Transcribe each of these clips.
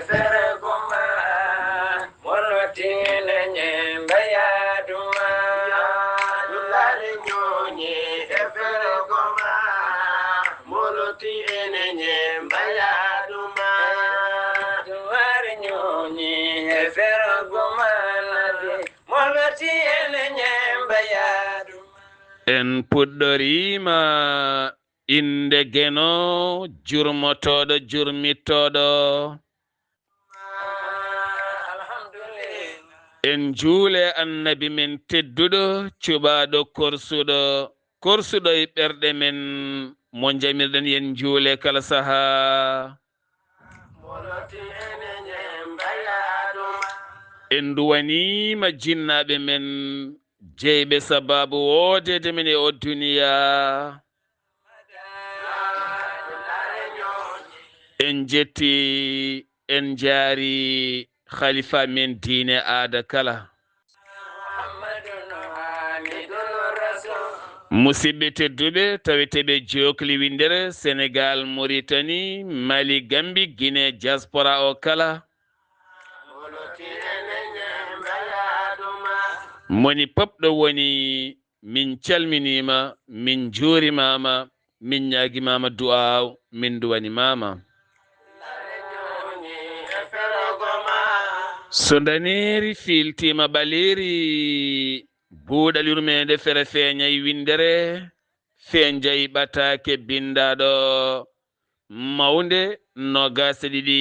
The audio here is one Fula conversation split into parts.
fergoma molotine nyemba ya duma dulare nyonyi fergoma molotine nyemba ya duma dulare nyonyi fergoma molotine nyemba ya duma en puɗɗorima inde geno jurmotoɗo jurmittoɗo en juule annabi men tedduɗo cuɓaɗo korsuɗo e ɓerɗe men mo jamirɗen yen juule kala saha en duwanima jinnaɓe men jeyɓe sababu wodede men e o duniya en jetti en jaari khalifa men diine aada kala musidɓe tedduɓe taweteɓe jokli windere Sénégal Mauritanie Mali Gambie Guinée diaspora o kala moni popɗo woni min calminima min juurimama min ñaguimama du'aw min duwanimama so daneri filtima ɓaleri buuɗal yurmede fere feeñay windere feeñjay ɓatake bindaɗo mawde nogase ɗiɗi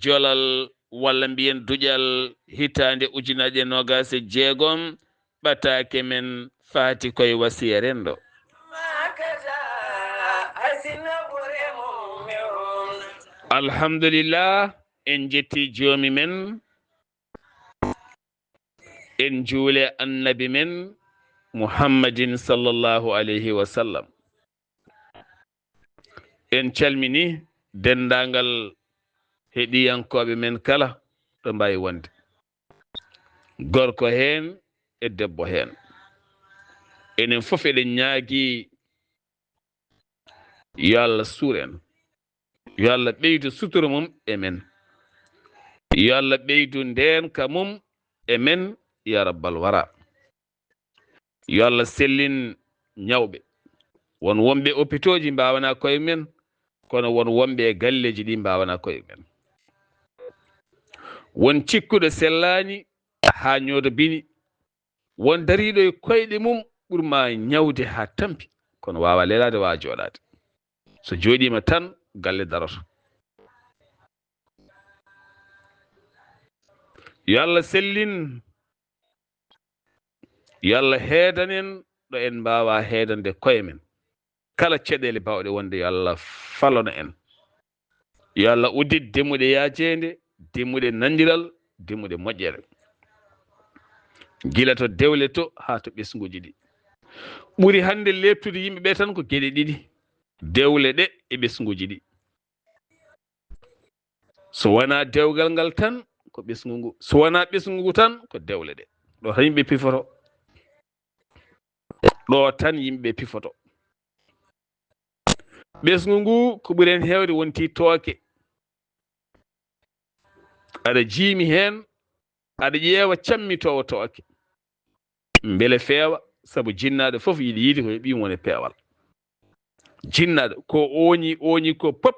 jolal walla mbiyen duƴal hitande ujunaje nogase jeegom ɓatake men faati koye wasiya rendo alhamdulillah en jetti joomi men en juule annabi men muhammadin sallallahu alayhi wa sallam en calmini dendagal heɗiyankoɓe men kala ɗo mbawi wonde gorko hen e debbo hen enen fof eɗen ñaagui yo Allah suuren yo Allah ɓeydu sutura mum e men yo Allah ɓeydu ndenka mum e men ya rabbal wara yo Allah sellin ñawɓe won wonɓe hôpitaux ji mbawana koye men kono won wonɓe e galleji ɗi mbawana koye men won cikkuɗo sellani ha ñoodo bini won dariɗo e koyɗe mum ɓurma ñawde ha tampi kono wawa lelade wawa joɗade so joɗima tan galle daroto yo Allah sellin yo Allah heedanen ɗo en mbawa heedande koye men kala caɗele bawɗe wonde yo Allah falona en yo Allah uddit demmuɗe yaajede demmuɗe nandiral demmuɗe moƴƴere gila to dewle to ha to ɓesguji ɗi ɓuri hande leptude yimɓeɓe tan ko gueɗe ɗiɗi dewle ɗe e ɓesguji ɗi so wona dewgal ngal tan ko ɓesgu ngu so wona ɓesgu ngu tan ko dewle ɗe ɗo tan yimɓe pifoto ɗo tan yimɓe pifoto ɓesgu ngu ko ɓuri hen hewde wonti tooke aɗa jiimi hen aɗa ƴeewa cammitowo tooke beele feewa saabu jinnaɗo foof yiɗi yiide ko ɓiyum woni peewal jinnaɗo ko oñi ko pop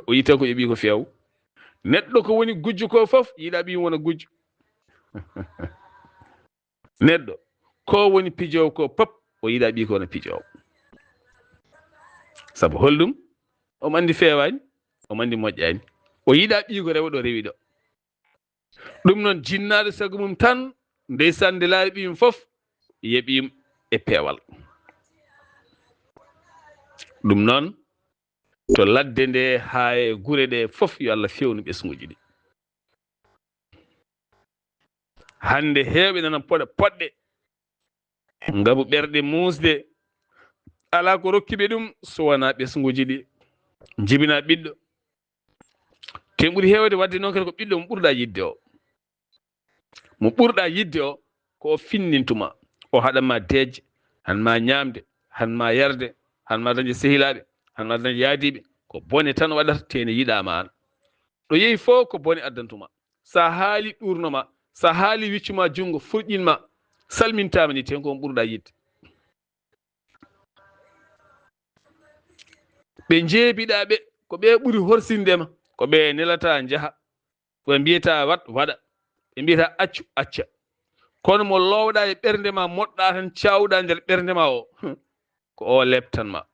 o yii tan ko ƴeeɓi ko feew neɗɗo ko woni gujjo ko foof yiiɗa ɓiyum wona gujjo neɗɗo ko woni pijowo ko pop o yiiɗa ɓi ko wona pijowo saabu holɗum omo andi feewani omo andi moƴƴani o yiiɗa ɓi ko rewa ɗo rewi ɗo ɗum noon jinnaɗo sago mum tan ndeysan nde laari ɓiyum foof yeɓiyum e peewal ɗum noon to ladde nde ha e gure ɗe foof yo Allah fewnu ɓesguji ɗi hande hewɓe nana poɗa poɗɗe ngaabu ɓerɗe musde ala ko rokkiɓe ɗum so wona ɓesguji ɗi jibina ɓiɗɗo te ɓuuri hewde wadde noon kadi ko ɓiɗɗo mo ɓurɗa yidde o mo ɓurɗa yidde o ko o finnintuma o haɗanma deeje hanma ñamde hanma yarde hanma dañde sehilaɓe hanma dañde yaadiɓe ko bone tan waɗata tene yiɗama an ɗo yehi fof ko bone addantuma. Sa haali ɗurnoma, sa haali wiccuma jungo furƴinma, salmintama ni ten ko on ɓurɗa yidde. ɓe jeebiɗaɓe ko ɓe ɓuri horsindema, ko ɓe nelata jaha, ɓe mbiyata wat waɗa, ɓe mbiyata accu acca. Kono mo lowɗa e ɓernde ma, moɗɗa tan cawɗa nder ɓernde ma o ko o leptanma.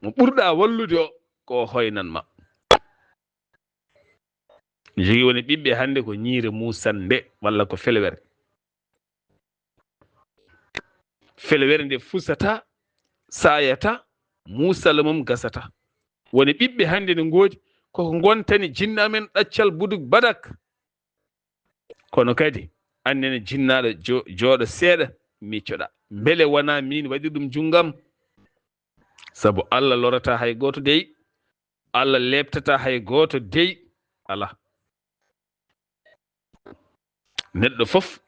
Mo ɓurɗa wallude o ko o hoynanma. Jogi woni ɓiɓɓe hande ko ñiire musande walla ko felewere. Felewere nde fusata, sayata, musala mum gasata. Woni ɓiɓɓe hande ne ngoodi koko gontani jinna men ɗaccal buduk badak. Kono kadi annene jinnaɗo jooɗo seeɗa miccoɗa. Beele wona min waɗi ɗum junggam. Sabu Allah lorata hay goto dey, Allah leptata hay goto dey, ala. Neɗɗo fof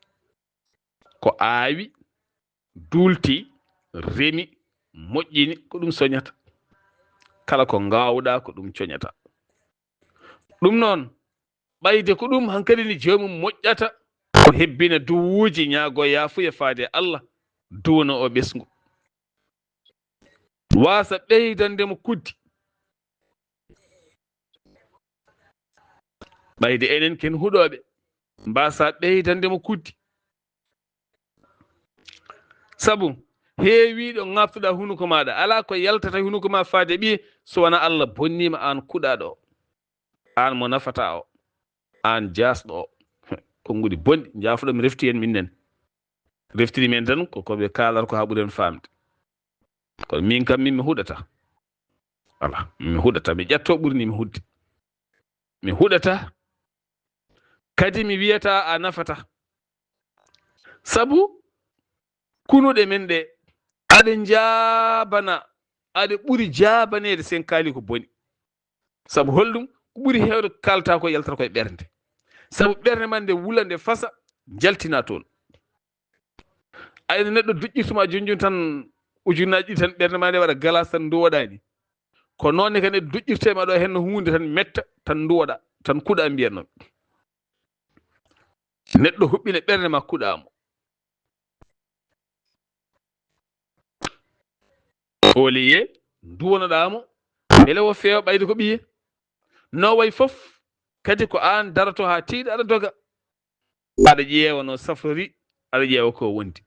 ko aawi, duulti, remi, moƴƴini ko ɗum soñata. Kala ko ngawɗa ko ɗum coñata. Ɗum noon ɓayde ko ɗum hankadi ni jomum moƴƴata ko hebbina duwuji ñaago yaafuya faade Allah duwna o ɓesngu. Wasa ɓeydandemo kuddi. Ɓayde enen ken huɗoɓe mbasa ɓeydandemo kuddi. Sabu heewiɗo ŋaftuɗa hunuko maɗa, ala ko yaltata hunuko ma faade ɓiye so wona Allah bonnima an kuɗaɗo o, an mo nafata o, an jasɗo o. Konngudi bonɗi jafuɗo mi refti hen minnen. Reftiri men tan koɓe kalata ko ha ɓuuren famde. Kono min kam min mi huɗata. Voilà, mi huɗata, mi ƴatto ɓurni mi hudde. Mi huɗata kadi mi wiyata a nafata. Sabu kunuɗe men ɗe aɗe jabana, aɗe ɓuri jabanede sen kaali ko boni. Sabu holɗum ko ɓuri hewde kalta ko yaltata koye ɓernde. Sabu ɓernde man nde wula nde fasa jaltina toon. Ayno neɗɗo duƴƴirtuma jonjum tan ujunnaji ɗi tan ɓernde ma nde waɗa galas tan duwoɗani. Ko noonne kadi duƴƴirtema ɗo henno hunde tan metta tan duwoɗa tan kuɗa mbiyatno. Neɗɗo huɓɓina ɓernde ma kuɗamo. Oliye duwonoɗamo beele wo feewa ɓayde ko ɓiye. No way fof kadi ko an darato ha tiiɗa aɗa doga. Aɗa ƴeewa no safori, aɗa ƴeewa ko wondi.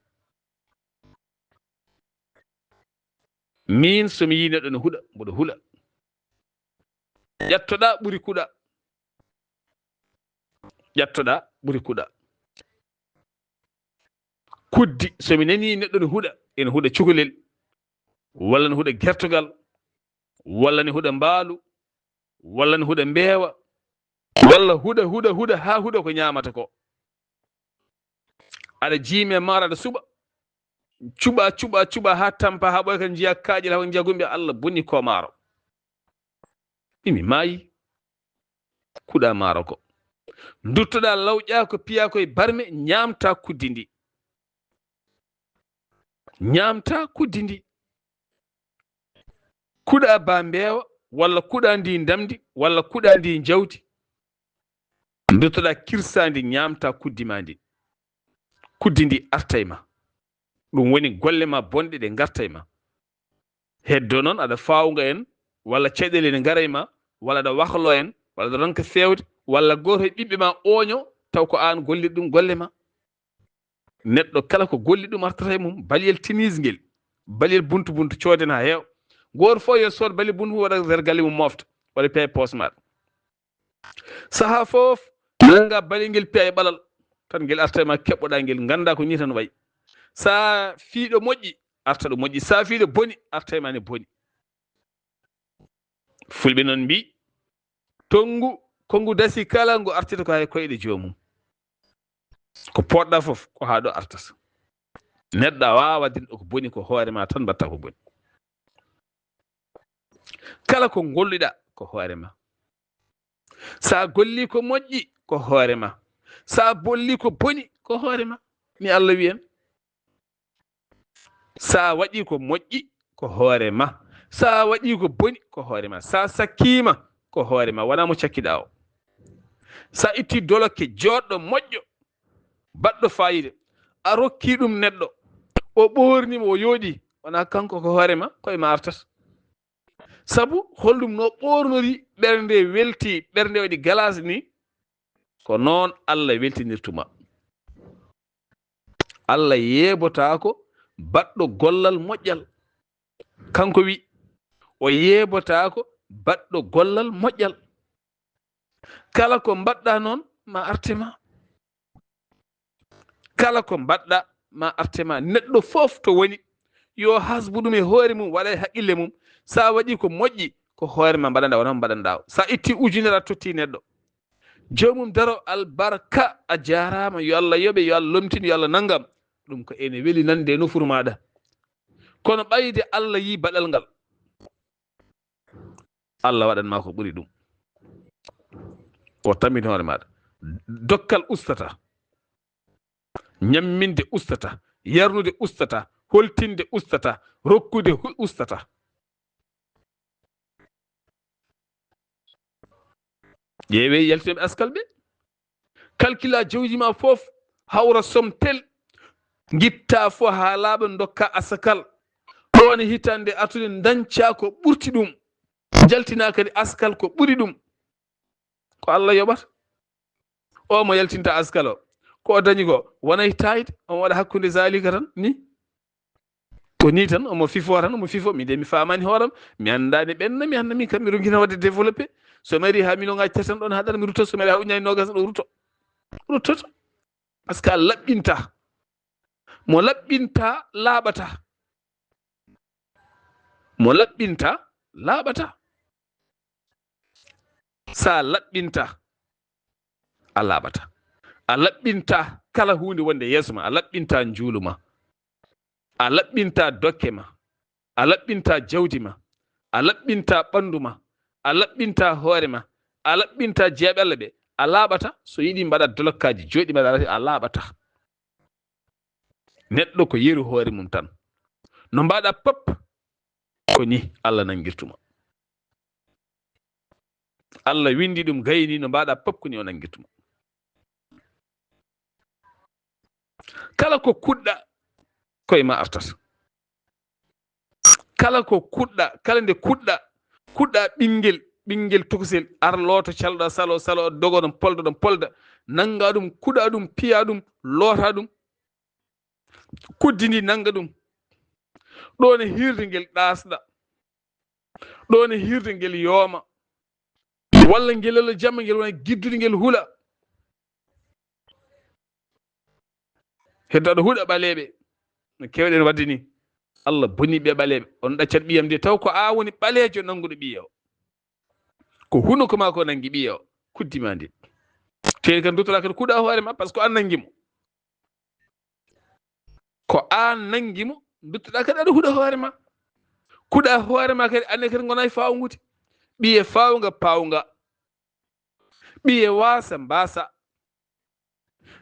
Min somi yi neɗɗo ne huɗa mboɗo hula. Ƴattoɗa ɓuri kuɗa. Ƴattoɗa ɓuri kuɗa. Kuddi somi nani neɗɗo ne huɗa, ene huɗa cukalel, walla ne huɗa gertogal, walla ne huɗa mbaalu, walla ne huɗa mbeewa, walla huɗa ha huɗa ko ñamata ko. Aɗa jiime maaro aɗa suɓa, cuɓa ha tampa ha ɓoy kan jiya kaaƴel ha jiya gumɓe Allah bonni ko maaro. Imi maayi kuɗa maaro ko. Duttoɗa lawƴa ko piya koye barme ñamta kuddi ndi. Ñamta kuddi ndi. Kuɗa ba mbeewa, walla kuɗa ndi ndamdi, walla kuɗa ndi jawdi. Duttoɗa kirsandi ñamta kuddi ma ndi. Kuddi ndi arta e ma. Ɗum woni golle ma bonɗe ɗe garta e ma. Heddo noon aɗa fawnga en, walla caɗele ne ngara e ma, walla aɗa wahlo en, walla aɗa ronka fewde, walla goto e ɓiɓɓe ma oño taw ko an golliɗ ɗum golle ma. Neɗɗo kala ko golli ɗum artata e mum. Baliyel tinisgel, baliyel buntu cooden ha heewa. Goto fof yo sood bali buntu waɗa nder galle mum mofta, waɗa piya e poos maɗa. Saha fof nanga balingel piya e ɓalal tan ngel arta e ma, keɓɓoɗa ngel ganda ko ni tan wayi. Sa fiiɗo moƴƴi arta ɗo moƴƴi, sa fiiɗo boni arta e ma ne boni. Fulɓe noon mbi tongu kongu dasi kala ngu artita ko hay koyɗe jomum. Ko poɗɗa fof ko ha ɗo artata. Neɗɗo a wawa waddinɗo ko boni ko hoore ma tan mbatta ko boni. Kala ko golliɗa ko hoore ma. Sa golli ko moƴƴi ko hoore ma. Sa bolli ko boni ko hoore ma. Ni Allah wiyen. Sa waɗi ko moƴƴi ko hoore ma. Sa waɗi ko boni ko hoore ma. Sa sakkima ko hoore ma, wona mo cakkiɗa o. sa itti dolokke joɗɗo moƴƴo baɗɗo fayide a rokki ɗum neɗɗo o ɓornima o yooɗi wona kanko ko hoorema koye ma artata sabu hollum no ɓornori ɓernde welti ɓernde waɗi galase ni ko noon Allah weltinirtuma Allah yeebotako baɗɗo gollal moƴƴal kanko wi o yeebotako baɗɗo gollal moƴƴal kala ko mbaɗɗa noon ma artema kala ko mbaɗɗa ma artema neɗɗo fof to woni yo hasbu ɗum e hoore mum waɗa e haqqille mum sa waɗi ko moƴƴi ko hoore ma mbaɗanɗa wona mbaɗanɗa sa itti ujunere a totti neɗɗo jomum daro albarka a jarama yo Allah yoɓe yo Allah lomtin yo Allah nangam ɗum ko ene weeli nande nofuru maɗa kono ɓayde Allah yi baɗal ngal Allah waɗanma ko ɓuri ɗum o tammini hoore maɗa dokkal ustata ñamminde ustata yarnude ustata holtinde ustata rokkude ustata ƴeewe yaltinoɓe askal ɓe calcula jawdi ma fof hawra somme tel gitta fo ha laaɓa dokka asakal ɗon hitande atude dañca ko ɓurti ɗum jaltina kadi askal ko ɓuri ɗum ko Allah yoɓata o mo yaltinta askal o ko dañi ko wonay tayde omo waɗa hakkude zalika tan ni ko ni tan omo fifo tan omo fifo mi de mi famani hooram mi andani ɓenna mi anda min kam mi ronkina wadde développé so mari ha million ngaji tati tan ɗon haɗata mi rutto so mari ha uñaji nogas ɗo ruttoto par ce que a laɓɓinta mo laɓɓinta laaɓata mo laɓɓinta laaɓata sa laɓɓinta a laaɓata a laɓɓinta kala hunde wonde yeeso ma a laɓɓinta njuulu ma a laɓɓinta dokke ma a laɓɓinta jawdi ma a laɓɓinta ɓandu ma a laɓɓinta hoore ma a laɓɓinta jeeɓe Allah ɓe a laaɓata so yiɗi mbaɗa dolokkaji joɗi mbaɗa a laaɓata neɗɗo ko yeru hoore mum tan no mbaɗa pop ko ni Allah nangirtuma Allah windi ɗum gayni no mbaɗa pop ko ni o nangirtuma kala ko kuɗɗa koye ma artata kala ko kuɗɗa kala nde kuɗɗa ɓinguel tokosel ar looto calɗa salo dogo ɗon polda nanga ɗum kuɗa ɗum piya ɗum loota ɗum kuddini nanga ɗum ɗon e hirde ngel ɗasɗa ɗon e hirde ngel yooma walla ngelelo jamma ngel wona giddude ngel hula heddo aɗa huɗa ɓaleɓe no kewɗen wadde ni Allah boni ɓe ɓaleɓe on ɗaccat ɓiyam de taw ko a woni ɓalejo nanguɗo ɓiya o ko hunuko ma ko nangi ɓiya o kuddima nde te kan duttora kadi kuuɗa hoore ma par ce que ko an nangimo ko an nangimo duttoɗa kadi aɗa huuɗa hoore ma kuuɗa hoore ma kadi anne kadi gona e fawgude ɓiye fawga pawga ɓiye wasa mbasa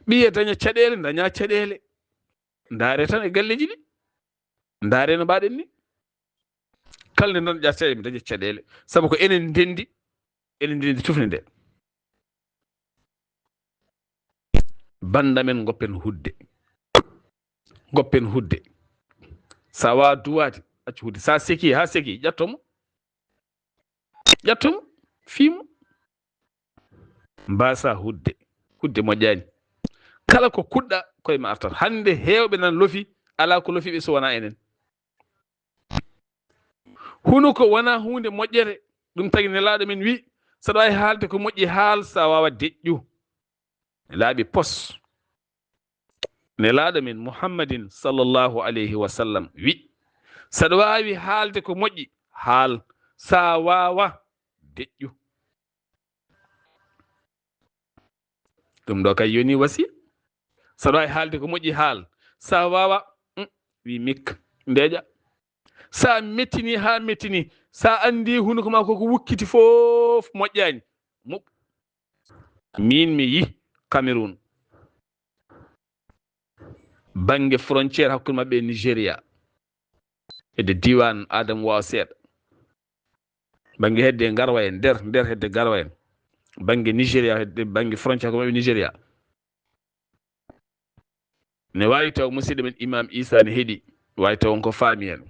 ɓiye daña caɗele daña caɗele ndaare tan e galleji ɗi ndaare no mbaɗen ni kala nde noon ƴatta mi daña caɗele sabu ko enen ndendi tufde nde bandamen goppen hudde sa wawa duwade accu hudde sa seki ha seki ƴattomo fiimo mbasa hudde moƴƴani kala ko kuɗɗa koye ma artata hande hewɓe nan lofi ala ko lofiɓe so wona enen hunuko wona hunde moƴƴere ɗum tagi nelaɗo men wi saɗa wawi haalde ko moƴƴi haal sa wawa deƴƴu laaɓi pos nelaɗo men muhammadin sallllahu alayhi wa sallam wi saɗa wawi haalde ko moƴƴi haal sa wawa deƴƴu ɗum ɗo kay yoni wasi saɗa wawi haalde ko moƴƴi haal sa wawa wi mikka ndeeƴa sa mettini ha mettini sa andi hunuko ma koko wukkiti fof moƴƴani min mi yi Cameroun bange frontiére hakkude mabɓe e Nigéria hedde diwan Adama Wawa seeɗa bange hedde garwa en nder hedde garwa en bange Nigéria bange frontiére ko maɓe Nigéria ne wawi taw musidɗo men imam Isa ne heeɗi wawi taw ko faami hen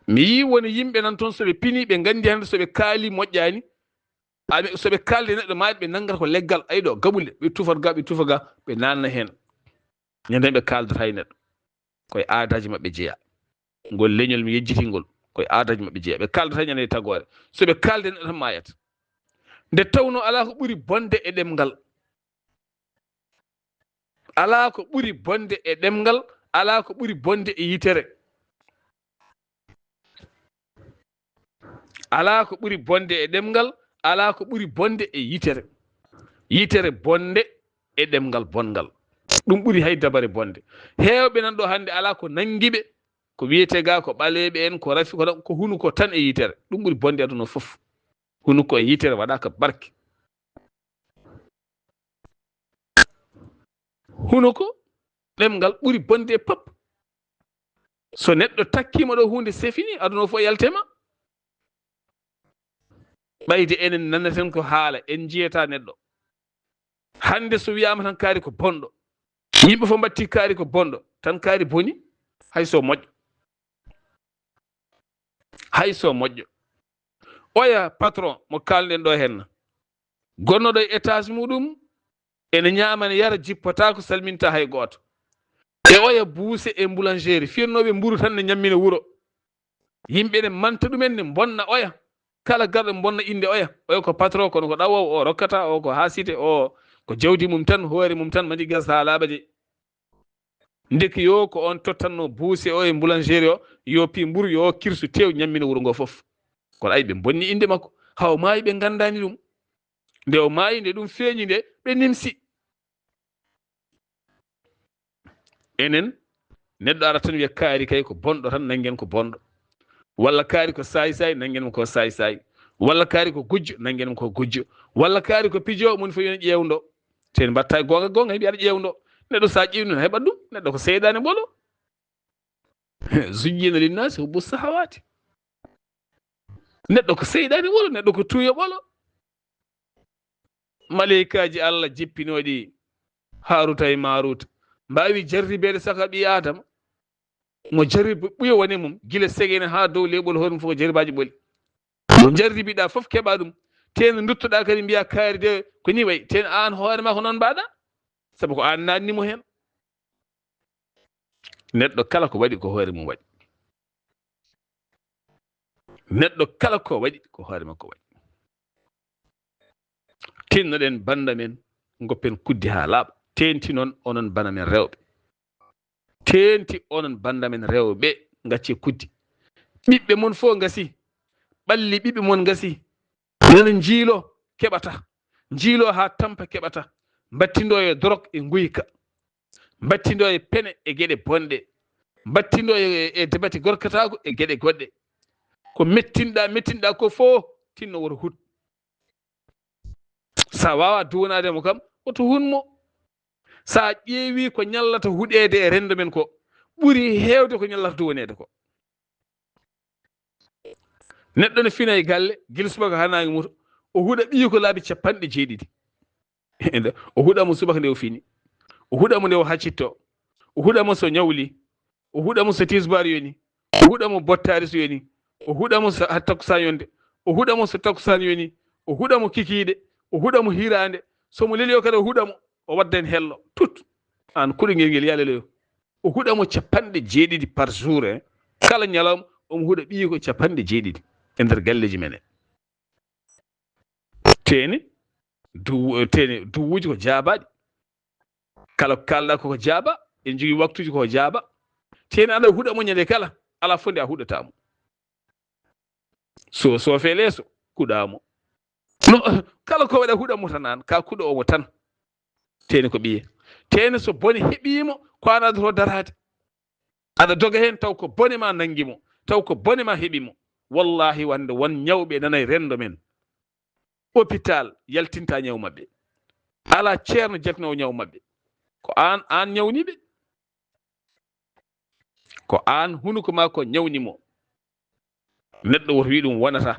mi yi woni yimɓe nan toon soɓe pini ɓe gandi hande soɓe kaali moƴƴani soɓe kalde neɗɗo maaɗi ɓe nanngata ko leggal ayɗo gaɓule ɓe tufat ga ɓe nanna hen ñanden ɓe kaldata e neɗɗo koye aadaji maɓɓe jeeya ngol leñol mi yejjitingol koye aadaji maɓɓe jeeya ɓe kaldata ñande tagore soɓe kalde neɗɗo tan mayata nde tawno ala ko ɓuri bonde e ɗemgal ala ko ɓuri bonde e ɗemgal ala ko ɓuri bonde e yitere ala ko ɓuri bonde e ɗemgal ala ko ɓuri bonde e yitere bonde e ɗemgal bongal ɗum ɓuri hay dabare bonde heewɓe nan ɗo hande ala ko nangiɓe ko wiyete ga ko ɓaleɓe en ko rafi ko hunuko tan e yitere ɗum ɓuri bonde aduna fof hunuko e yitere waɗaka barke hunuko ɗemgal ɓuri bonde pop so neɗɗo takkima ɗo hunde sefini aduna fof yaltema ɓayde enen nannaten ko haala en jiyata neɗɗo hande so wiyama tan kaari ko bonɗo yimɓe fof mbatti kaari ko bonɗo tan kaari boni hayso moƴƴo oya patron mo kalden ɗo henna gonnoɗo e étage muɗum ene ñamane yara jippata ko salminta hay goto e oya buuse e boulangerie firnoɓe mburu tan ne ñammina wuuro yimɓe ne manta ɗumen ne bonna oya kala garɗo bonna inde oya ko patron kono ko ɗawowo o rokkata o ko haasite o ko jawdi mum tan hoore mum tan madi gas ha laaɓa de ndeki yo ko on tottanno buuse o e boulangerie o yo pi mburu yo kirsu tew ñammina wuuro ngo fof kono ay ɓe bonni inde makko haw maayi ɓe gandani ɗum nde o maayi nde ɗum feeñi nde ɓe nimsi enen neɗɗo ara tan wiya kaari kay ko bonɗo tan nangen ko bonɗo walla kaari ko sayi nangen ko sayi walla kaari ko gujjo nangen ko gujjo walla kaari ko pijo mun fof yona ƴewdo ten mbatta gonga mbiyaɗa ƴewdo neɗɗo sa ƴewni heɓat ɗum neɗɗo ko seydani ɓolo zuyyina linnasi hubbu sahawati neɗɗo ko seydani ɓolo neɗɗo ko tuuyo ɓolo maleykaji Allah jippinoɗi Haruta e Maruta mbawi jarribede saka ɓi adama mo jarribi ɓuyo woni mum gila segene ha dow leɓol hoɗum fof ko jarribaji ɓoli mo jarribiɗa fof keɓa ɗum ten duttoɗa kadi mbiya kaari de ko ni way ten an hoorema ko noon mbaɗa saabu ko an nannimo hen neɗɗo kala ko waɗi ko hoore mum waɗi neɗɗo kala ko waɗi ko hoore makko waɗi tinnoɗen banda men goppen kuddi ha laaɓa tenti noon onon bana men rewɓe tenti onon banda men rewɓe gacce kuddi ɓiɓɓe mon fof gasi ɓalli ɓiɓɓe mon gasi nana jiilo keɓata jiilo ha tampa keɓata battindo e dorog e guyka battindo e pene e gueɗe bonɗe battindo e debati gorkatago e gueɗe goɗɗe ko mettinɗa ko fof tinno woto hut sa wawa duwanademo kam oto hunmo sa ƴeewi ko ñallata huɗede e rendo men ko ɓuuri hewde ko ñallata duwanede ko neɗɗo ne fina e galle guila subaka ha nangi muto o huuɗa ɓiyi ko laabi 70 o huuɗamo subaka nde o fini o huuɗamo nde o haccitto o huuɗamo so ñawli o huuɗamo so tisbar yoni o huuɗamo bottari so yoni o huuɗamo so takkusan yonde o huuɗamo so takkusan yoni o huuɗamo kikiɗe o huuɗamo hirande somo leli o kadi o huuɗamo o wadda hen hello tut an kuɗogel ngel yaleleyo o huuɗamo 70 par jour kala ñalawma omo huuɗa ɓiyi ko 70 e nder galleji men teni duwuji ko jaabaɗi kala ko kalɗa koko jaaba en jogui waktuji koko jaaba teni aɗa huuɗamo ñande kala ala fonde a huuɗatamo so soofe leeso kuɗamo no kala ko waɗa huuɗamo tan an ka kuɗo omo tan teni ko ɓiye teni so bone heeɓimo ko an adoto darade aɗa doga hen taw ko bone ma nanguimo taw ko bone ma heeɓimo wallahi wande won ñawɓe nana e rendo men hôpital yaltinta ñaw mabɓe ala ceerno jetnowo ñaw mabɓe ko an ñawniɓe ko an hunuko ma ko ñawnimo neɗɗo woto wi ɗum wonata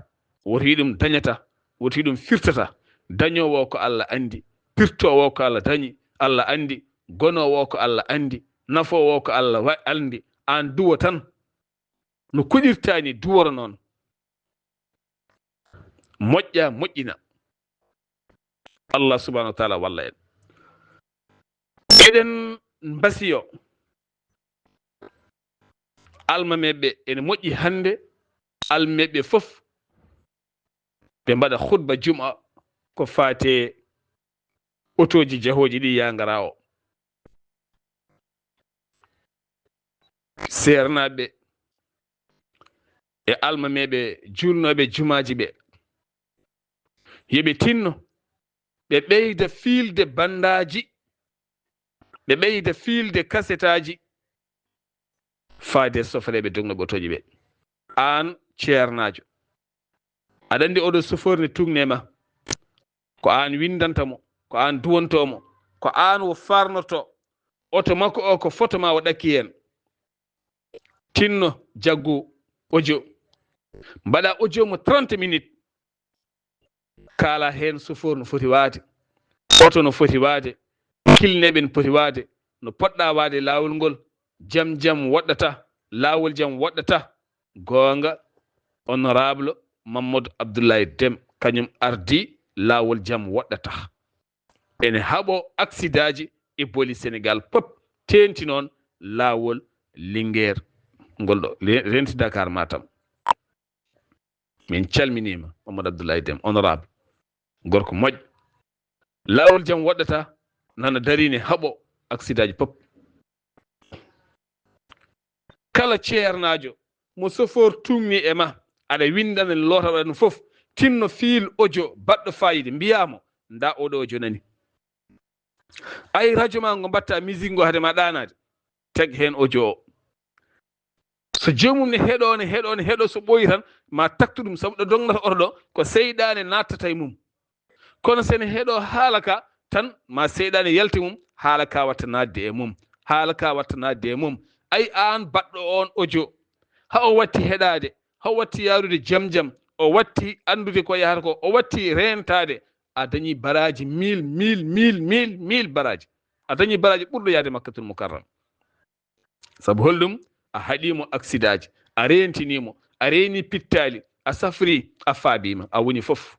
woto ɗum dañata woto ɗum firtata dañowo ko Allah andi pirtowo ko Allah dañi Allah andi gonowo ko Allah andi nafowo ko Allah andi an duwo tan no kuɗirtani duworo noon moƴƴa moƴƴina Allah subhanahu wa taala walla en eɗen mbasiyo almameɓe ene moƴƴi hande almameɓe fof ɓe mbaɗa khutba juma ko fate otoji jahoji ɗi yangara o sernaɓe e almameɓe julnoɓe jumaji ɓe yoɓe tinno ɓe ɓeyda fiilde bandaji ɓe ɓeyda fiilde kasetaji faade sofreɓe dognoɓe otoji ɓe an ceernajo aɗa andi oɗo chauffeur ne tugnema ko an windantamo ko an duwontomo ko an wo farnoto oto makko o ko photo ma o ɗakki hen tinno jaggu audio mbaɗa audio mo 30 minutes kala hen chauffeur no foti waade oto no foti waade kilneɓe no poti waade no poɗɗa waade lawol ngol jam jam waɗɗata lawol jam waɗɗata gonga honorable Mamadou Abdoulaye Deme kañum ardi lawol jam waɗɗata ene haɓo accident ji e boli Sénégal pop tenti noon lawol Linguére ngol ɗo renti Dakar Matam min calminima Mamadou Abdoulaye Deme honorable gorko moƴƴo lawol jam waɗɗata nana darine haɓo accident ji pop kala ceernajo mo chauffeur tummi e ma aɗa windana lotaɗa no fof tinno fiil audio baɗɗo fayida mbiyamo nda oɗo audio nani ay radio ma ngo mbatta musique ngo haade ma ɗanade teg hen audio o so jomum ne heeɗo so ɓooyi tan ma taktu ɗum saabu ɗo dongnata oto ɗo ko seyɗane nattata e mum kono sene heeɗo haala ka tan ma seyɗane yalti mum haala ka watta nadde e mum haala ka watta nadde e mum ay an baɗɗo on audio ha o watti heɗade ha o watti yarude jam jam o watti andude ko yahata ko o watti rentade a dañi baraji mille baraji a dañi baraji ɓurɗo yaade Makkatul Mukarram saabu holɗum a haɗimo accident ji a rentinimo a reeni pittali a safri a faabima a woni fof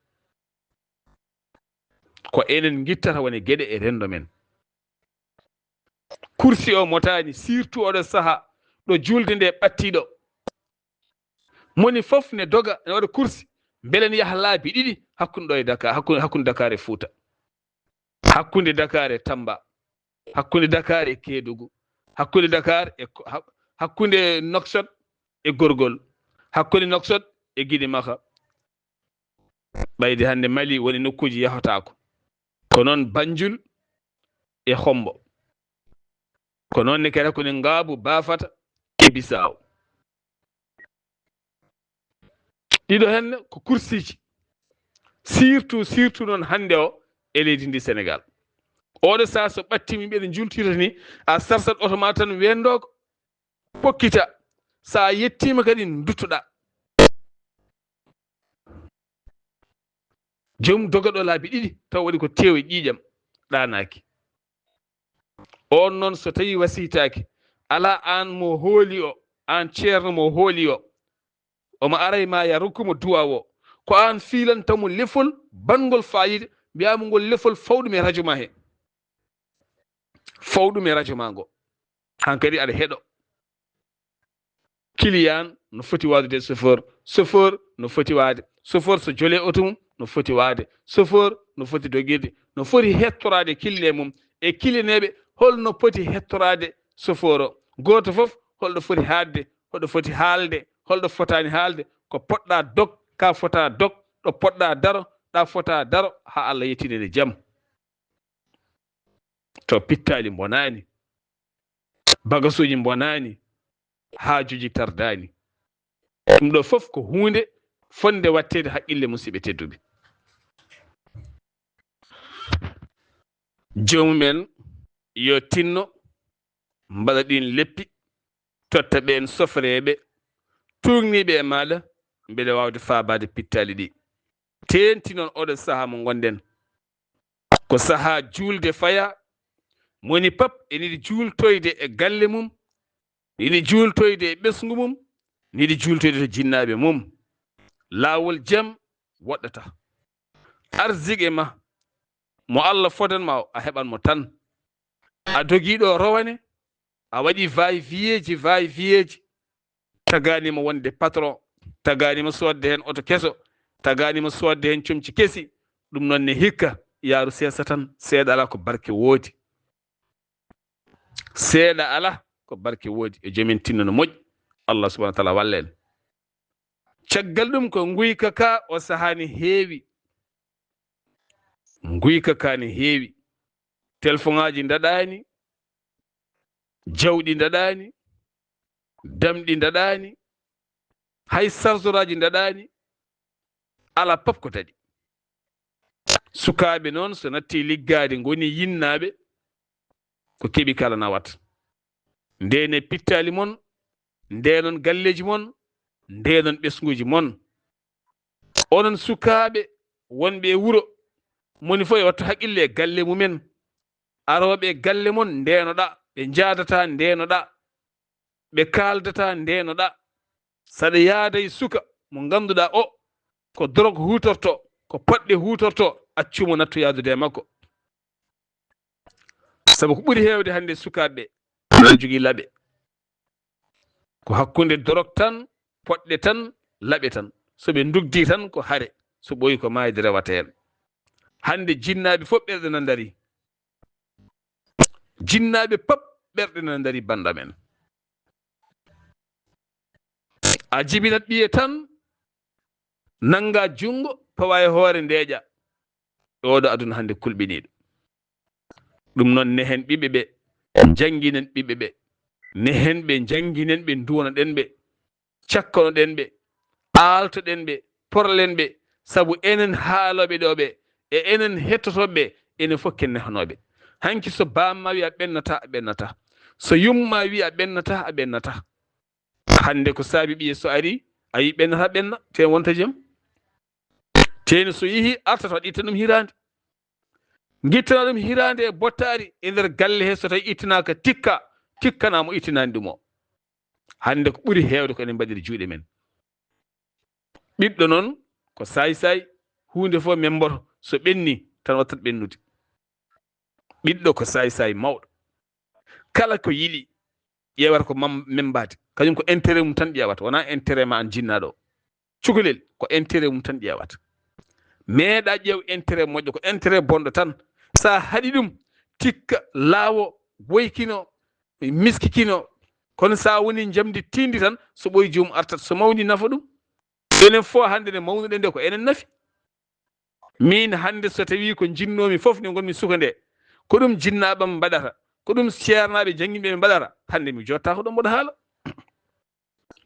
ko enen guittata woni gueɗe e rendo men kursi o motani surtout oɗo saaha ɗo julde nde ɓattiɗo moni fof ne doga ne waɗa kursi beele ne yaaha laabi ɗiɗi hakkude ɗo e Dakar hakkude Dakar e Fouta hakkude Dakar e Tamba hakkude Dakar e Kédougou hakkude Dakar e hakkude Nouakchott e Gorgol hakkude Nouakchott e Guidy Maka ɓayde hande Mali woni nokkuji yahotako ko noon Banjul e Hombo ko noon ne kadi hakkude Ngaabu Bafata e Bissau ɗiɗo henne ko kursiji surtout noon hande o e leydi ndi Sénégal oɗo saa so ɓattimi mbiɗa jultita ni a sarsat oto ma tan wendoko pokkita sa yettima kadi duttoɗa joomum dogaɗo laabi ɗiɗi taw waɗi ko tew e ƴiƴam ɗanaki on noon so tawi wasitaki ala an mo hooli o an ceerno mo hooli o omo aray ma ya rokkumo duwa o ko an filantamo lefol bangol fayida mbiyama ngol lefol fawɗum e radio ma he fawɗum e radio ma ngo hankadi aɗa heeɗo client no foti wadude chauffeur no foti waade chauffeur so jole auto mum no foti waade chauffeur no foti dogirde no foti hettorade kille mum e kilineɓe holno poti hettorade chauffeur o goto foof holɗo foti haadde hoɗo foti haalde holɗo fotani haalde ko poɗɗa dog ka fota dog ɗo poɗɗa daro ɗa fota daro ha Allah yettinede jaam to pittali bonani bagasuji bonani haajuji tardani ɗum ɗo fof ko hunde fonde wattede haqqille musidɓe tedduɓe jomumen yo tinno mbaɗa ɗin leppi totta ɓen sofreɓe tugniɓe e maɗa beele wawde faabade pittali ɗi tenti noon oɗo sahaa mo gonɗen ko sahaa juulde faya moni pap eniɗi juultoyde e galle mum niɗi juultoyde e ɓesgu mum niɗi juultoyde to jinnaɓe mum laawol jaam woɗɗata arsigue ma mo Allah fodanma a heɓanmo tan a dogiɗo rowane a waɗi vaye-viyeji taganima wonde patron taganima sodde hen oto keso taganima sodde hen comci kesi ɗum noon ne hikka yaaru sesa tan seeɗa ala ko barke woodi seeɗa ala ko barke woodi e jomin tinno no moƴƴi Allah subahana wa taala walla en caggal ɗum ko guyka ka o sahani heewi guyka ka ne heewi téléphone ngaji daɗani jawɗi daɗani damɗi daɗani hay sarsoraji daɗani ala pap ko daɗi sukaɓe noon so natti liggade goni yinnaɓe ko keeɓi kala nawat ndene pittali mon ndenon galleji mon ndenon ɓesguji mon onon sukaɓe wonɓe e wuuro moni fof e wattu haqqille e galle mumen aroɓe e galle mon ndenoɗa ɓe jadata ndenoɗa ɓe kaldata ndenoɗa saɗa yaada e suka mo ganduɗa o ko drogue hutorto ko poɗɗe hutorto accumo nattu yaadude e makko saabu ko ɓuuri hewde hande sukaɓeɓe aɗa jogui laaɓe ko hakkude drogue tan poɗɗe tan laaɓe tan soɓe dugdi tan ko haare so ɓooyi ko mayde rewata hen hande jinnaɓe fof ɓerɗe na daari jinnaɓe pap ɓerɗe na daari banda men a jibinat ɓiye tan nanga jungo pawa e hoore ndeeƴa oɗo aduna hande kulɓiniɗo ɗum noon nehen ɓiɓɓeɓe jangginen ɓiɓɓeɓe nehen ɓe jangginen ɓe duwonoɗen ɓe cakkonoɗen ɓe aaltoɗen ɓe porlen ɓe saabu enen haaloɓe ɗo ɓe e enen hettotoɓe enen fof ken nehanoɓe hanki so bamma wi a ɓennata a ɓennata so yumma wi a ɓennata a ɓennata hande ko saabi ɓiye so ari a yi ɓennata ɓenna ten wonta jaam teni so yeehi artata waɗa itta ɗum hirande guittana ɗum hirande e bottari e nder galle he so tawi ittanaka tikkanamo ittanani ɗum o hande ko ɓuuri hewde ko enen mbaɗiri juuɗe men ɓiɗɗo noon ko say hunde fof memboto so ɓenni tan wattat ɓennude ɓiɗɗo ko say mawɗo kala ko yiiɗi ƴewata ko membade kañum ko intérêt mum tan ƴewata wona intérêt ma an jinnaɗo o cukalel ko intérêt mum tan ƴewata meeɗa ƴeew intérêt moƴƴo ko intérêt bonɗo tan sa haɗi ɗum tikka laawo woykino miskikino kono sa woni jamdi tindi tan so ɓoyi jomum artat so mawni nafa ɗum enen fof hande nde mawnuɗen nde ko enen nafi min hande so tawi ko jinnomi fof nde gonmi suka nde ko ɗum jinnaɓam mbaɗata ko ɗum ceernaɓe jangguiɓe mbaɗata hande mi jotta ko ɗon mboɗo haala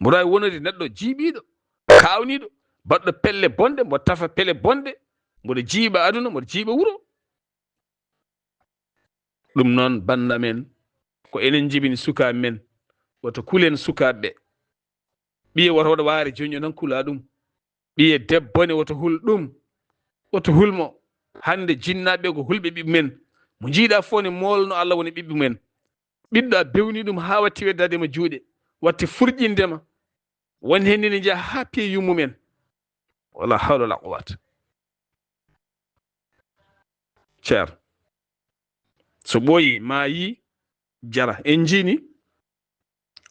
mboɗo wawi wonode neɗɗo jiiɓiɗo kawniɗo baɗɗo pelle bonɗe mboɗo tafa pelle bonɗe mboɗo jiiɓa aduna mboɗo jiiɓa wuuro ɗum noon banda men ko enen jibini sukaɓe men woto kulen sukaɓeɓe ɓiye woto waɗa waare joño tan kula ɗum ɓiye debbone woto hul ɗum woto hulmo hande jinnaɓe ko hulɓe ɓiɓɓe men mo jiiɗa fof ne molno Allah woni ɓiɓɓe men ɓiɗɗo a bewni ɗum ha watti weddadema juuɗe watti furƴindema woni hen ni ne jaaha ha piye yummumen wala hawla wala quwata ceer so ɓooyi ma yi jara en jini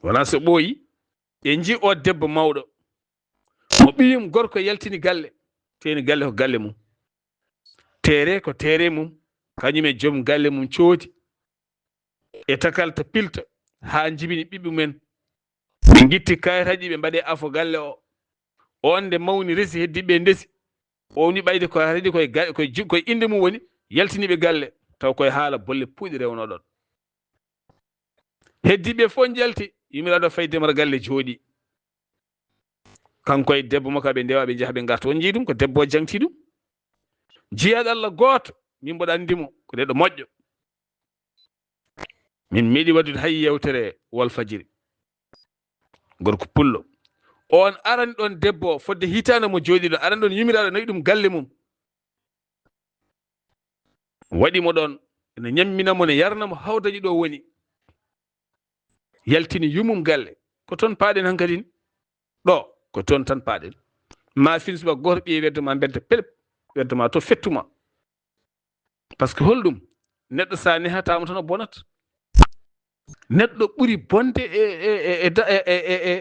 wala so ɓooyi en ji o debbo mawɗo mo ɓiyum gorko yaltini galle teni galle ko galle mum tere ko tere mum kañum e joom galle mum coodi e takalta pilta ha jibini ɓiɓɓe men ɓe guitti kayitaji ɓe mbaɗe afo galle o on nde mawni resi heddiɓe ndesi o woni ɓayde ko heedi koye inde mum woni yaltiniɓe galle taw koye haala bolle puyɗe rewnoɗon heddiɓe fof jalti yimiraɗo fayi demata galle jooɗi kanko e debbo makko ɓe ndewa ɓe jaaha ɓe garta on jii ɗum ko debbo o jangti ɗum jiyaɗo Allah goto min mboɗo andimo ko neɗɗo moƴƴo min meeɗi waddude hay yewtere Walfadjri gorko pullo on arani ɗon debbo fodde hitande mo jooɗi ɗo arani ɗon yumiraɗo nayi ɗum galle mum waɗimo ɗon ne ñamminamo ne yarnamo hawdaji ɗo woni yaltini yumum galle ko toon paaɗen hankadin ɗo ko toon tan paaɗen ma fin suba goto ɓiye weddoma bedda pelep weddoma to fettuma par ce que holɗum neɗɗo sa nehatamo tan o bonat neɗɗo ɓuri bonde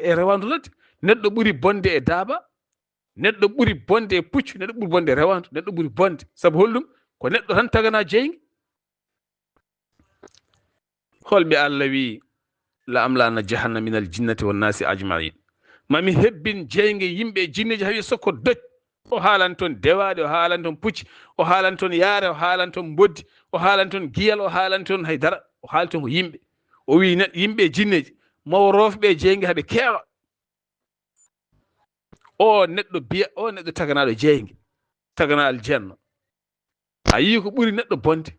e rewandu ladde neɗɗo ɓuri bonde e daaba neɗɗo ɓuri bonde e puccu neɗɗo ɓuri bonde e rewandu neɗɗo ɓuri bonde saabu holɗum ko neɗɗo tan tagana jeygu holɓe Allah wi la amlana jahannam minal jinnati wan nasi ajmain mami hebbin jeyge yimɓe jinneji hawi sokko doj o haalan toon dewaɗe o haalan toon pucci o haalan toon yaare o haalan toon boddi o haalan toon giyal o haalan toon haydara o haali toon ko yimɓe o wi yimɓe jinneji mawo rofɓe jeyge haɓe keewa o neɗɗo biya o neɗɗo taganaɗo jeyge tagana aljanna a yii ko ɓuri neɗɗo bonde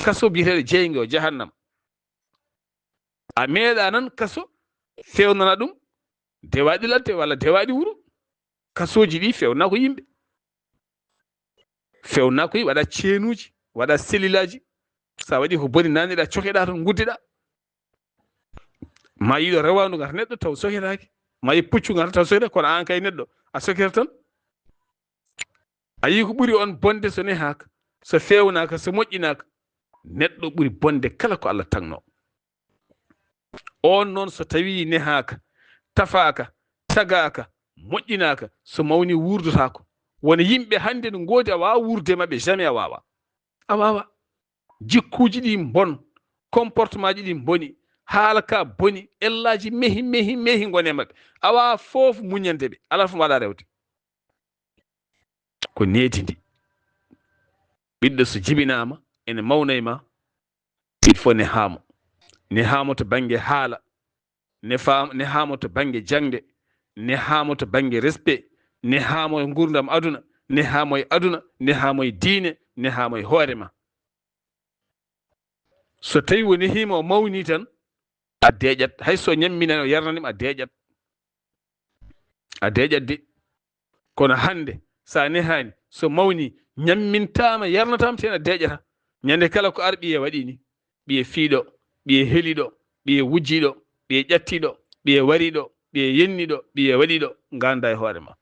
kaso biyeteɗo jeyge o jahannam a meeɗa nan kaso fewnana ɗum dewaɗi ladde walla dewaɗi wuro kasoji ɗi fewna ko yimɓe fewna ko yimɓe waɗa ceenuji waɗa selilaji sa waɗi ko boni naniɗa cokeɗa toon guddiɗa ma yiɗo rewandu ngata neɗɗo taw soketake ma yi puccu ngata taw soketake kono an kay neɗɗo a soketa tan a yii ko ɓuri on bonde so nehaka so fewnaka so moƴƴinaka neɗɗo ɓuri bonde kala ko Allah tagno on noon so tawi nehaka tafaka tagaka moƴƴinaka so mawni wurdotako wona yimɓe hande no goodi a wawa wurde mabɓe jamais a wawa jikkuji ɗi bon comportement ji ɗi boni haala ka boni ellaji mehi gone mabɓe a wawa foof muñandeɓe ala fof mbaɗa rewde ko needi ndi ɓiɗɗo so jibinama ene mawna e ma il faut ne haamo to banggue haala ne haamo to banggue jangde ne haamo to banggue respect ne haamo e gurdam aduna ne haamo e aduna ne haamo e diine ne haamo e hoorema so tawi woni hima o mawni tan a deeƴat hayso ñamminani o yarnanima a deeƴat de kono hande sa nehani so mawni ñammintama yarnatama ten a deeƴata ñande kala ko ar ɓiye waɗi ni ɓiye fiiɗo ɓiye heeliɗo ɓiye wujjiɗo ɓiye ƴattiɗo ɓiye wariɗo ɓiye yenniɗo ɓiye waɗiɗo ganda e hoore ma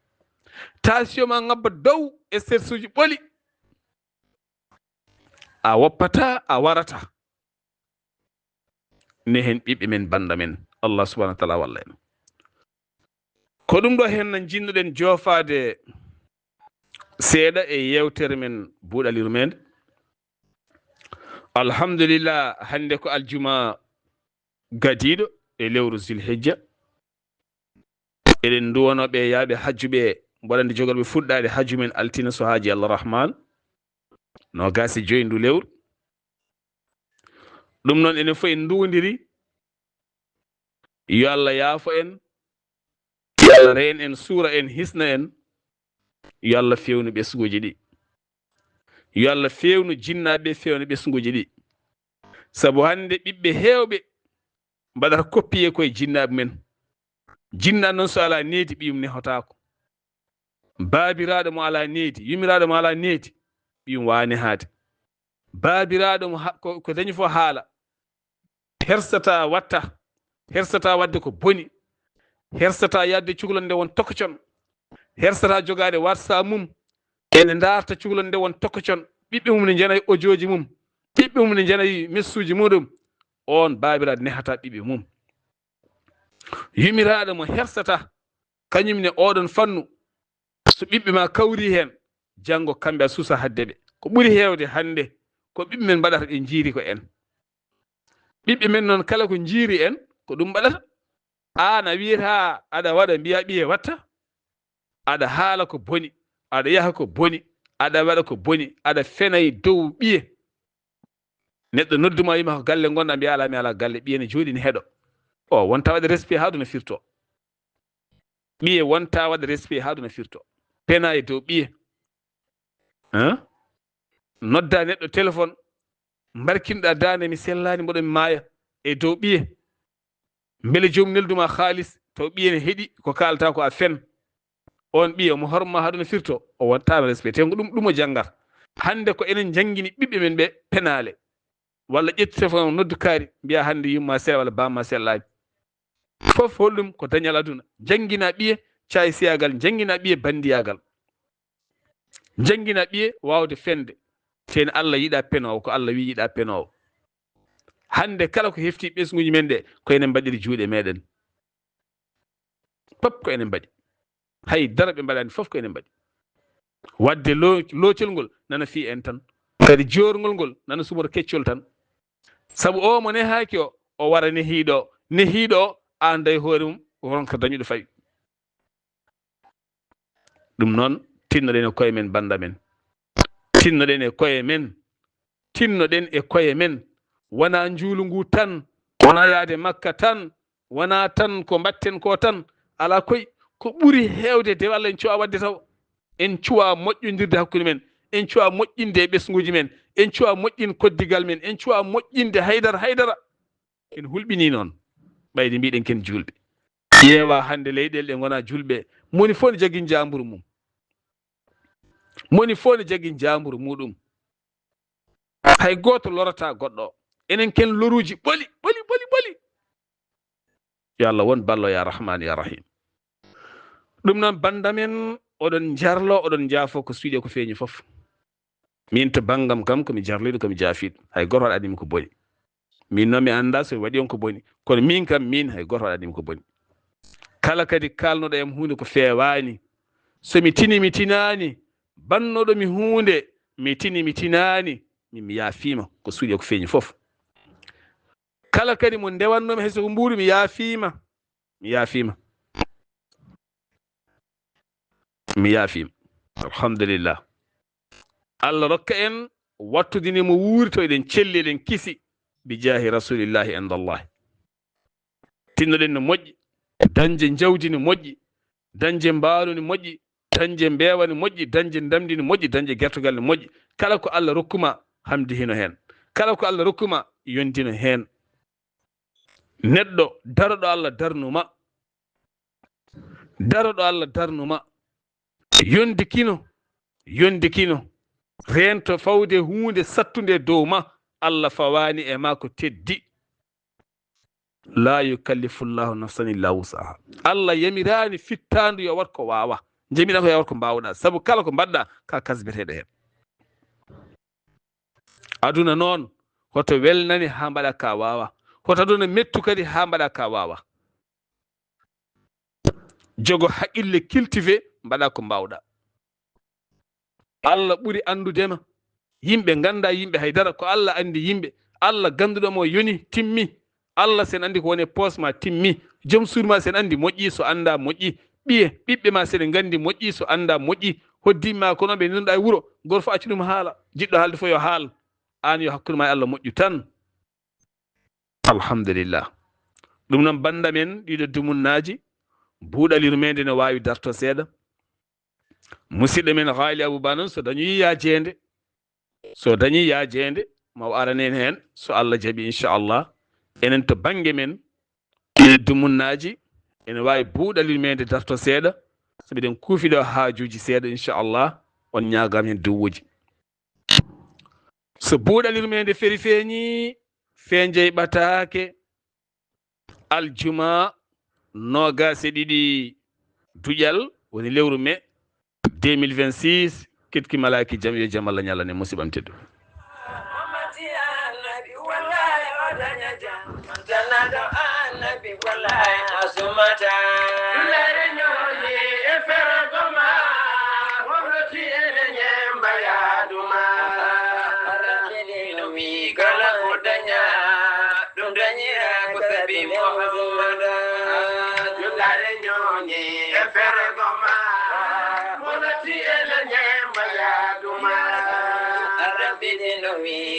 tension ma ngabba dow e stress uji ɓoli a woppata a warata ne hen ɓiɓɓe men banda men Allah subhanahu wa taala walla en ko ɗum ɗo hen no jinnuɗen jofade seeɗa e yewtere men buuɗaliru men alhamdulillah hande ko aljuma gadiɗo e lewru zulhijja eɗen duwanoɓe yaaɓe hajjuɓe mbaɗande jogorɓe fuɗɗade hajju men altina so haaji Allah rahman no gasi joyi ndu lewru ɗum noon enen fof en duwodiri yo Allah yaafo en yo Allah reen en suura en hisna en yo Allah fewnu ɓesguji ɗi yo Allah fewnu jinnaɓe fewnu ɓesguji ɗi saabu hande ɓiɓɓe hewɓe mbaɗata koppiye koye jinnaɓe men jinnaɗo noon so ala needi ɓiyum nehotako baabiraɗo mo ala needi yumiraɗo mo ala needi ɓiyum wawa nehade baabiraɗo mo ko dañi fof haala hersata wadde ko boni hersata yadde cukalon nde won tokocon hersata jogade whatsapp mum ene darta cukalon nde won tokocon ɓiɓɓe mum ne jenayi audioji mum ɓiɓɓe mum ne jenayi messuji muɗum on baabiraɗo nehata ɓiɓɓe mum yumiraɗo mo hersata kañumne oɗon fannu so ɓiɓɓe ma kawri hen janggo kamɓe a suusa haddeɓe ko ɓuuri hewde hande ko ɓiɓɓe men mbaɗata ɗe jiiri ko en ɓiɓɓe men noon kala ko jiiri en ko ɗum mbaɗata an a wiyata aɗa waɗa mbiya ɓiye watta aɗa haala ko boni aɗa yaha ko boni aɗa waɗa ko boni aɗa fenayi dow ɓiye neɗɗo nodduma yima ko galle gonɗa mbiya ala mi ala galle ɓiye ne jooɗi ne heeɗo o wonta waɗa respect haaduna firto ɓiye wonta waɗa respect haaduna firto pena e dow ɓiye nodda neɗɗo téléphone mbarkinɗa dande mi sellani mboɗo mi maaya e dow ɓiye beele joomum nelduma haalis to ɓiye ne heɗi ko kalata ko a fen on ɓiye mo horma haɗum firto o wattama respecté ɗum o janngata hande ko enen janngini ɓiɓɓe men ɓe penale walla ƴetti téléphone noddu kaari mbiya hande yumma sella walla bamma sellaaɓe fof holɗum ko dañal aduna janngina ɓiye cayi siyagal janngina ɓiye bandiyagal janngina ɓiye wawde fende ten Allah yiɗa penowo ko Allah wi yiɗa penowo hande kala ko hefti ɓesguji men ɗe ko enen mbaɗiri juuɗe meɗen pop ko enen mbaɗi hay dara ɓe mbaɗani fof ko enen mbaɗi wadde loocol ngol nana fi en tan kadi jorgol ngol nana sumoro keccol tan saabu o mo nehaaki o wara nehiiɗo o anday hoore mum wonko dañuɗo fawi ɗum noon tinnoɗen e koye men banda men tinnoɗen e koye men tinnoɗen e koye men wona njuulu ngu tan wona yaade makka tan wona tan ko mbatten ko tan ala koye ko ɓuri heewde de Allah en cuwa wadde taw en cuwa moƴƴodirde hakkude men en cuwa moƴƴinde e ɓesguji men en cuwa moƴƴin koddigal men en cuwa moƴƴinde haydara en hulɓini noon ɓayde mbiɗen ken julɓe ƴeewa hande leyɗele ɗe gona julɓe moni fof ne jagui jamburu mum moni fof ne jagui jamburu muɗum hay goto lorata goɗɗo enen ken loruji ɓoli yo Allah won ballo ya rahman ya rahim ɗum noon banda men oɗon jarlo oɗon jaafo ko suuɗe ko feeñi fof min to banggam kam komi jarliɗo komi jaafiɗo hay goto waɗanimi ko boni min noon mi anda so waɗi on ko boni kono min kam min hay goto waɗanimi ko boni kala kadi kalnoɗo em hunde ko fewani somi tini mi tinani bannoɗomi hunde mi tini mi tinani mi yaafima ko suuɗe ko feeñi fof kala kadi mo ndewannomi hayso ko mbuuri mi yaafima alhamdulillah Allah rokka en wattudini mo wuuri to eɗen celli eɗen kisi bi jahi rasulillahi indallahi tinnoɗen no moƴƴi dañde jawdi no moƴƴi dañde mbaalu no moƴƴi dañde mbeewa no moƴƴi dañde ndamdi no moƴƴi dañde gertogal no moƴƴi kala ko Allah rokkuma hamdi hino hen kala ko Allah rokkuma yondino hen neɗɗo daroɗo Allah darnuma yondikino rento fawde hunde sattude dow ma Allah fawani e ma ko teddi la yukallifu llahu nafsan illa wusaha Allah yamirani fittandu yo wat ko wawa jamiɗa ko yo wat ko mbawɗa saabu kala ko mbaɗɗa ka kasbeteɗo hen aduna noon hoto welnani ha mbaɗa ka wawa hoto aduna mettu kadi ha mbaɗa ka wawa jogo haqqille cultivé mbaɗa ko mbawɗa Allah ɓuri andudema yimɓe ganda yimɓe haydara ko Allah andi yimɓe Allah ganduɗomo yoni timmi Allah sen andi ko woni poos ma timmi joom suudu ma sen andi moƴƴi so anda moƴƴi ɓiɓɓe ma seɗe gandi moƴƴi so anda moƴƴi hoddimma ko noon ɓe ndenduɗa e wuuro goto fof accu ɗum haala jiɗɗo haalde fof yo haal an yo hakkude ma e Allah moƴƴu tan alhamdulillah ɗum noon banda men ɗiɗo dumunnaji buuɗalirmede ne wawi darto seeɗa musidɗo men haali Abouba noon so dañoyi yaajede maw aranen hen so Allah jaaɓi inchallah enen to banggue men ɗiɗo dumunnaji ene wawi buuɗalirmede darto seeɗa so mbiɗen kuufiɗo haajuji seeɗa inchallah on ñagam hen duwuji so buuɗalirmede feri feeñi feejeybataake aljuma nogas e ɗiɗi duƴal woni lewru mai 2026 ketki malaki jam yo jaam Allah ñalane musibam teddu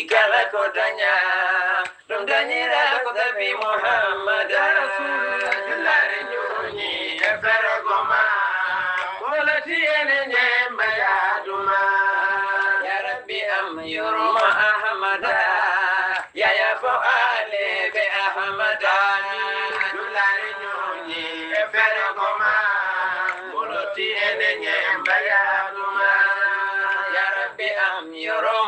kala ko daña ɗum dañira ko tabi Muhammad jullare ñuñi e fergo ma molati ene ñemba yaaduma ya rabbi am yurma ahmada yaya fo ale be ahmada jullare ñuñi e ñoro